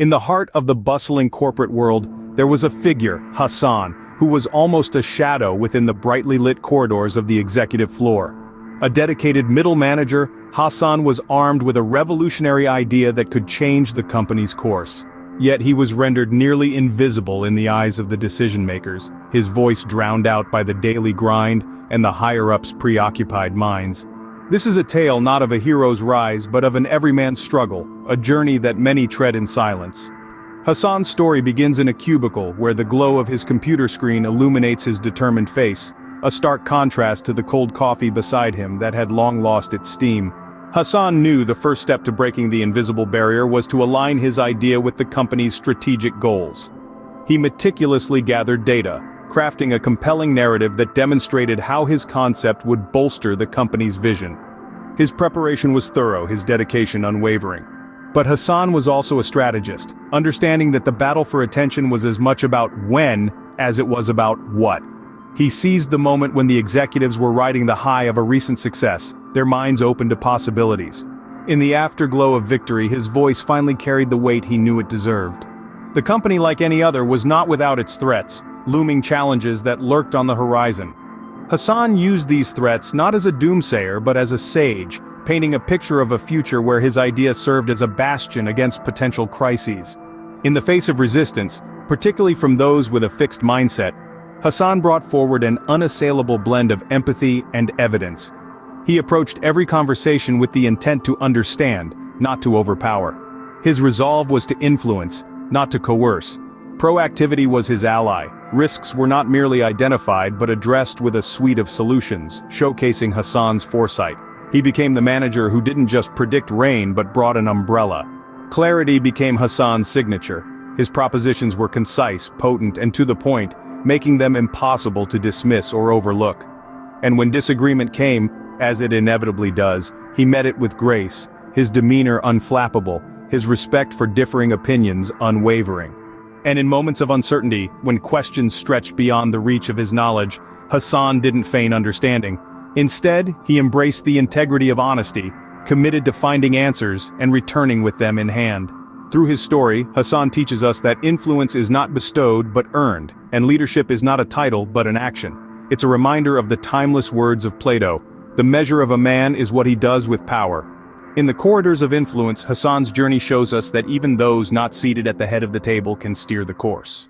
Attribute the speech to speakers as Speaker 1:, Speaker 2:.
Speaker 1: In the heart of the bustling corporate world, there was a figure, Hasan, who was almost a shadow within the brightly lit corridors of the executive floor. A dedicated middle manager, Hasan was armed with a revolutionary idea that could change the company's course. Yet he was rendered nearly invisible in the eyes of the decision-makers, his voice drowned out by the daily grind and the higher-ups' preoccupied minds. This is a tale not of a hero's rise but of an everyman's struggle, a journey that many tread in silence. Hasan's story begins in a cubicle where the glow of his computer screen illuminates his determined face, a stark contrast to the cold coffee beside him that had long lost its steam. Hasan knew the first step to breaking the invisible barrier was to align his idea with the company's strategic goals. He meticulously gathered data, crafting a compelling narrative that demonstrated how his concept would bolster the company's vision. His preparation was thorough, his dedication unwavering. But Hasan was also a strategist, understanding that the battle for attention was as much about when as it was about what. He seized the moment when the executives were riding the high of a recent success, their minds open to possibilities. In the afterglow of victory, his voice finally carried the weight he knew it deserved. The company, like any other, was not without its threats, looming challenges that lurked on the horizon. Hasan used these threats not as a doomsayer but as a sage, painting a picture of a future where his idea served as a bastion against potential crises. In the face of resistance, particularly from those with a fixed mindset, Hasan brought forward an unassailable blend of empathy and evidence. He approached every conversation with the intent to understand, not to overpower. His resolve was to influence, not to coerce. Proactivity was his ally. Risks were not merely identified but addressed with a suite of solutions, showcasing Hasan's foresight. He became the manager who didn't just predict rain but brought an umbrella. Clarity became Hasan's signature. His propositions were concise, potent, and to the point, making them impossible to dismiss or overlook. And when disagreement came, as it inevitably does, he met it with grace, his demeanor unflappable, his respect for differing opinions unwavering. And in moments of uncertainty, when questions stretched beyond the reach of his knowledge, Hasan didn't feign understanding. Instead, he embraced the integrity of honesty, committed to finding answers and returning with them in hand. Through his story, Hasan teaches us that influence is not bestowed but earned, and leadership is not a title but an action. It's a reminder of the timeless words of Plato: "The measure of a man is what he does with power." In the corridors of influence, Hasan's journey shows us that even those not seated at the head of the table can steer the course.